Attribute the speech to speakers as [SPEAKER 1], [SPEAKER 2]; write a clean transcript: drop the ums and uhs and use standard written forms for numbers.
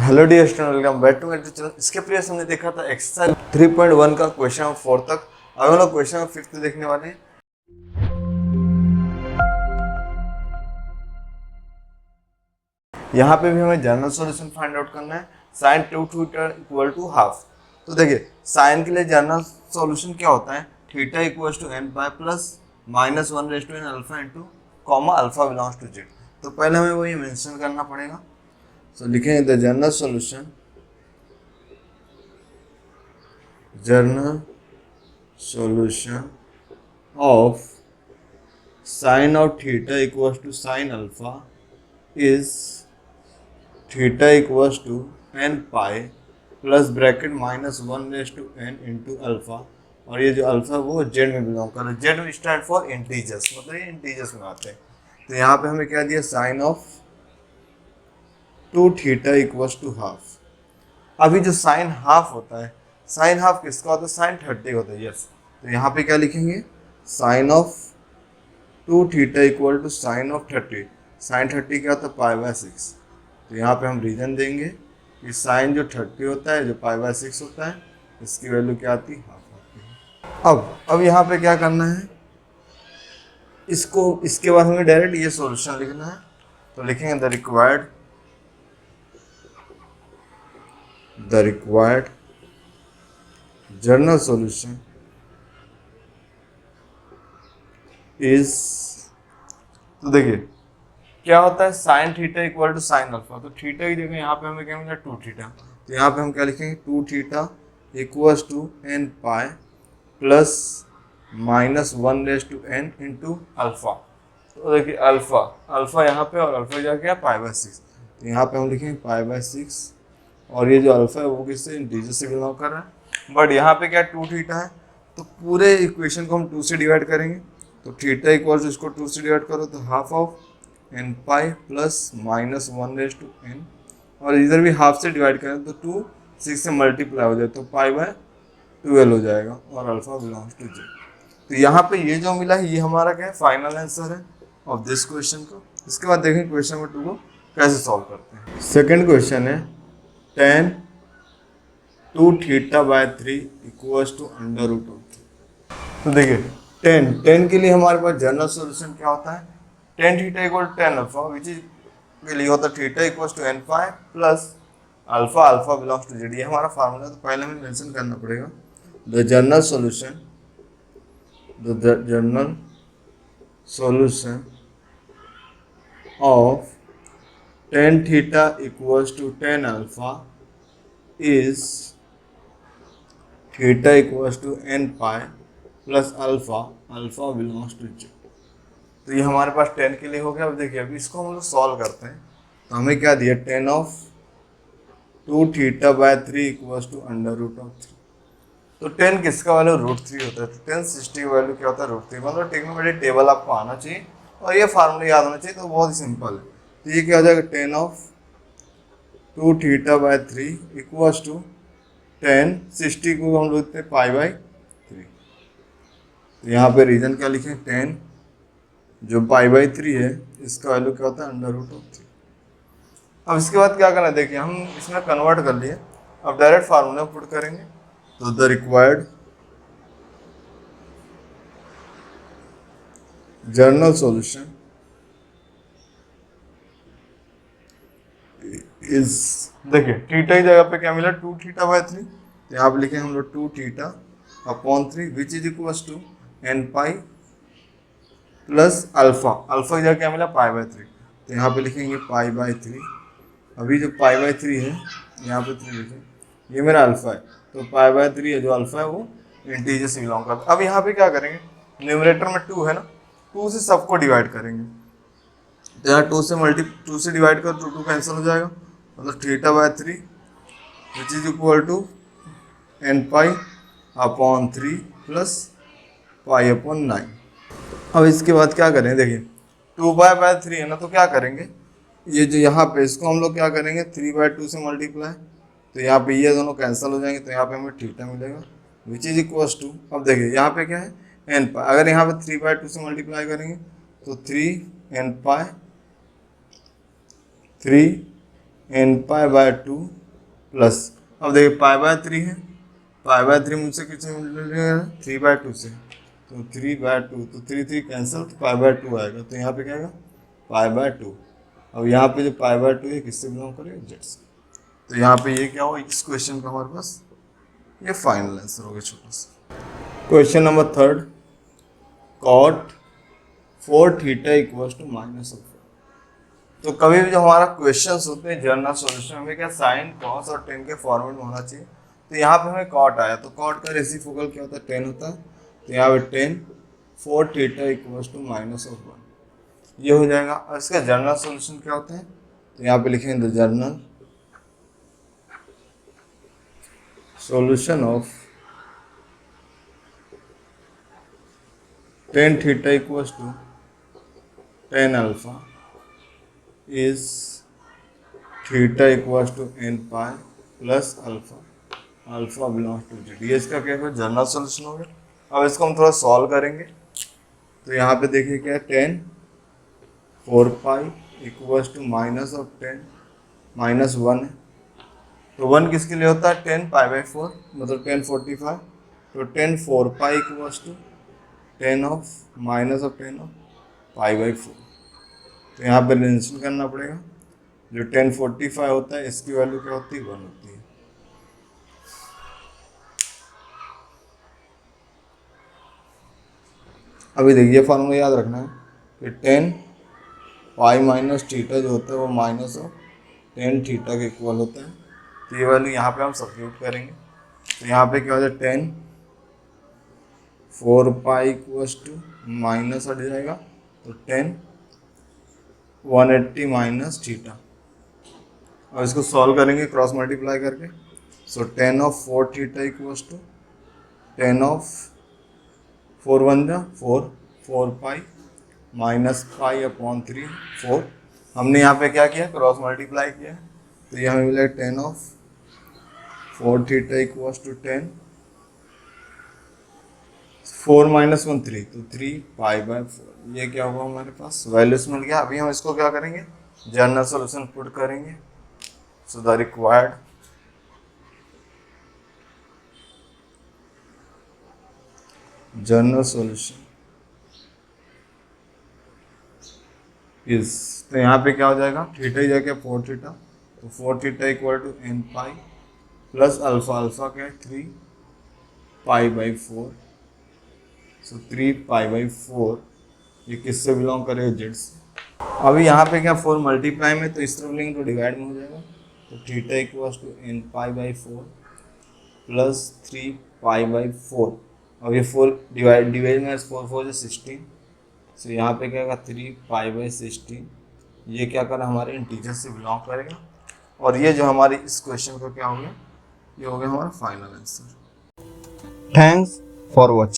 [SPEAKER 1] Hello dear student, welcome back to my channel. इसके previous हमने देखा था एक्सरसाइज 3.1 का क्वेश्चन नंबर 4 तक। अब हम लोग क्वेश्चन नंबर 5 देखने वाले हैं। यहाँ पे भी हमें जनरल सॉल्यूशन फाइंड आउट करना है। Sine 2 theta equal to half. तो देखिए साइन के लिए जनरल सॉल्यूशन क्या होता है, theta equal to n pi plus minus 1 raise to n alpha into comma alpha belongs to Z. तो पहले हमें वो ये मेंशन करना पड़ेगा। तो लिखेंगे the general solution of sine of theta equals to sine alpha is theta equals to n pi plus bracket minus 1 raise to n into alpha. और ये जो अल्फा वो जेड में बिलोंग कर रहा है। जेड में स्टैंड फॉर इंटीजर्स, मतलब ये इंटीजर्स में आते हैं। तो यहाँ पे हमें क्या दिया, sine of 2 theta equals to half. अभी जो साइन हाफ होता है, साइन हाफ किसका होता है, साइन 30 होता है। यस, तो यहाँ पे क्या लिखेंगे, sine of 2 theta equal to sine of 30। Sine 30 क्या होता है, पाई बाय 6। तो यहाँ पे हम रीजन देंगे कि साइन जो 30 होता है, जो पाई बाय 6 होता है, इसकी वैल्यू क्या आती है, हाफ आती है। अब यहाँ पे क्या करना है, इसको इसके बाद हमें डायरेक्ट ये सॉल्यूशन लिखना है। तो लिखेंगे the required general solution is. तो देखिए क्या होता है, sine theta equal to sine alpha. तो थीटा की जगह यहाँ पे हमें क्या मिला, 2 थीटा। तो यहाँ पे हम क्या लिखेंगे, 2 theta equals to n pi plus minus 1 raise to n into alpha. तो देखिए अल्फा यहाँ पे और अल्फा जा क्या, पाई बाय 6। तो यहाँ पे हम लिखेंगे पाई बाय 6। और ये जो अल्फा है वो किससे, इंटीजर से बिलोंग कर रहा है। बट यहाँ पे क्या 2 थीटा है, तो पूरे इक्वेशन को हम 2 से डिवाइड करेंगे। तो थीटा इक्वल्स इसको 2 से डिवाइड करो तो half of n pi plus minus 1 raise to n. और इधर भी हाफ से डिवाइड करें तो 2 6 से मल्टीप्लाई हो जाए तो पाई बाय 12 हो जाएगा। और अल्फा बिलोंग्स टू जेड। तो यहाँ पे ये जो मिला है ये हमारा क्या है, फाइनल आंसर है ऑफ दिस क्वेश्चन को। इसके बाद देखें क्वेश्चन नंबर 2 को कैसे सॉल्व करते हैं। सेकेंड क्वेश्चन है tan 2 theta by 3 equals to under root of 3। तो देखिए tan के लिए हमारे पास जनरल सॉल्यूशन क्या होता है, tan theta equal to tan alpha, which is के लिए होता है theta equals to n pi plus alpha belongs to Z. ये हमारा फार्मूला। तो पहले हमें मेंशन करना पड़ेगा the general solution of tan theta equals to tan alpha is theta equals to n pi plus alpha belongs to j। तो ये हमारे पास tan के लिए हो गया। अब देखिए अभी इसको हम लोग सॉल्व करते हैं। तो हमें क्या दिया, tan of 2 theta by 3 equals to under root of 3। तो tan किसका वैल्यू √3 होता है। तो tan 60 का वैल्यू क्या होता है, √3। मतलब टेक्नोमेट्री टेबल आपको आना चाहिए और ये फार्मूला याद होना चाहिए। तो बहुत ही सिंपल है। तो ये क्या हो जाएगा, tan of 2 theta by 3 equals to tan 60 को हम लिखते हैं पाई बाय 3। तो यहाँ पे रीजन क्या लिखें, tan जो पाई बाय 3 है इसका वैल्यू क्या होता है, अंडर रूट ऑफ 3। अब इसके बाद क्या करना है, देखिए हम इसमें कन्वर्ट कर लिए। अब डायरेक्ट फार्मूला पुट करेंगे। तो the required general solution is, देखिए थीटा की जगह पे क्या मिला, 2 थीटा बाय 3। तो यहाँ पे लिखेंगे हम लोग 2 theta upon 3 which is equals to n pi plus alpha की जगह क्या मिला, पाई बाय 3। तो यहाँ पे लिखेंगे पाई बाय 3। अभी जो पाई बाय 3 है यहाँ पे 3 लिखें, ये मेरा अल्फा है। तो पाई बाय 3 है जो अल्फा है वो इंटीजर से बिलोंग करता है। अब यहाँ पे क्या करेंगे, न्यूमरेटर में 2 है ना, 2 से सबको डिवाइड करेंगे। तो यहाँ 2 से डिवाइड कर 2 कैंसिल हो जाएगा। मतलब theta by 3 which is equal to n pi upon 3 plus pi upon 9। अब इसके बाद क्या करें, देखिए 2 बाय 3 है ना, तो क्या करेंगे, ये जो यहाँ पे इसको हम लोग क्या करेंगे 3 बाय 2 से मल्टीप्लाई। तो यहाँ पे ये दोनों कैंसिल हो जाएंगे। तो यहाँ पे हमें थीटा मिलेगा विच इज इक्वल्स टू, अब देखिए यहाँ पे क्या है एन पाई। अगर यहाँ पे 3 बाय 2 से मल्टीप्लाई करेंगे तो 3 n pi 3 n pi by 2 plus, अब देखिए पाई बाय 3 है, पाई बाय 3 मुझसे किससे मिलेगा 3/2 से, तो 3/2, तो 3 कैंसिल, तो पाई बाय 2 आएगा, तो यहाँ पे क्या आएगा पाई बाय 2। अब यहाँ पे जो पाई बाय 2 है किससे बिलोंग करेगा जेड से, तो यहाँ पे ये क्या हो इस क्वेश्चन का हमारे पास ये फाइनल आंसर हो गया छोटा सा। Question number 3, cot 4 theta equals to minus of, तो कभी भी जो हमारा क्वेश्चंस होते हैं जनरल सॉल्यूशन में क्या साइन कॉस और टेन के फॉर्मेट में होना चाहिए, तो यहाँ पे हमें कॉट आया, तो कॉट का रेसिप्रोकल क्या होता है 10 होता है, तो यहाँ पे 10 4 theta equals to minus of 1 ये हो जाएगा। और इसका जनरल सॉल्यूशन क्या होता है, तो यहाँ पे लिखेंगे the general solution of 10 theta equals to 10 alpha is theta equals to n pi plus alpha, alpha belongs to Z, ये इसका क्या है जनरल सॉल्यूशन हो गया। अब इसको हम थोड़ा सॉल्व करेंगे, तो यहाँ पे देखिए क्या है 10 4 pi equals to minus of 10 minus 1 है, तो 1 किसके लिए होता है 10 पाई बाई 4 मतलब 10 45, तो 10 4 pi equals to 10 of minus of 10 of pi by 4, तो यहाँ पर रिलेशन करना पड़ेगा, जो 1045 होता है इसकी वैल्यू क्या होती है 1 होती है। अभी देखिए फार्मूला याद रखना है कि 10 पाई माइनस थीटा जो होता है वो माइनस ऑफ 10 थीटा के इक्वल होता है, तो ये वैल्यू यहाँ पे हम सब्स्टिट्यूट करेंगे, तो यहाँ पे क्या हो जाए 10 4 पाई इक्वल्स टू माइनस हट जाएगा, तो 10 180 माइनस थीटा, और इसको सॉल्व करेंगे क्रॉस मल्टीप्लाई करके, so 10 of 4 theta equals to 10 of 4 1 जा 4 4 पाई माइनस पाई अपॉन 3 4, हमने यहाँ पे क्या किया क्रॉस मल्टीप्लाई किया, तो ये हमें मिला 10 of 4 theta equals to 10 4 minus 1 3, तो 3 पाई बाय 4, ये क्या होगा हमारे पास वैल्यूज मिल गया। अभी हम इसको क्या करेंगे जनरल सॉल्यूशन पुट करेंगे, so the required general solution is, तो यहाँ पे क्या हो जाएगा थीटा ही जाएगा 4 थीटा, तो 4 theta equal to n pi plus alpha, alpha क्या है 3 pi by 4, so 3 pi by 4, ये किससे बिलोंग करेगा जेड से। अभी यहाँ पे क्या 4 मल्टीप्लाई में, तो इस तरफ लेंगे तो डिवाइड में हो जाएगा, तो theta equals to n pi by 4 plus 3 pi by 4, अब ये 4 डिवाइड में 4 4 16, सो यहाँ पे क्या होगा 3 पाई बाई 16, ये क्या करा हमारे इंटीजर से बिलोंग करेगा, और ये जो हमारे इस क्वेश्चन का क्या हो गया ये हो गया हमारा final answer. Thanks for watching.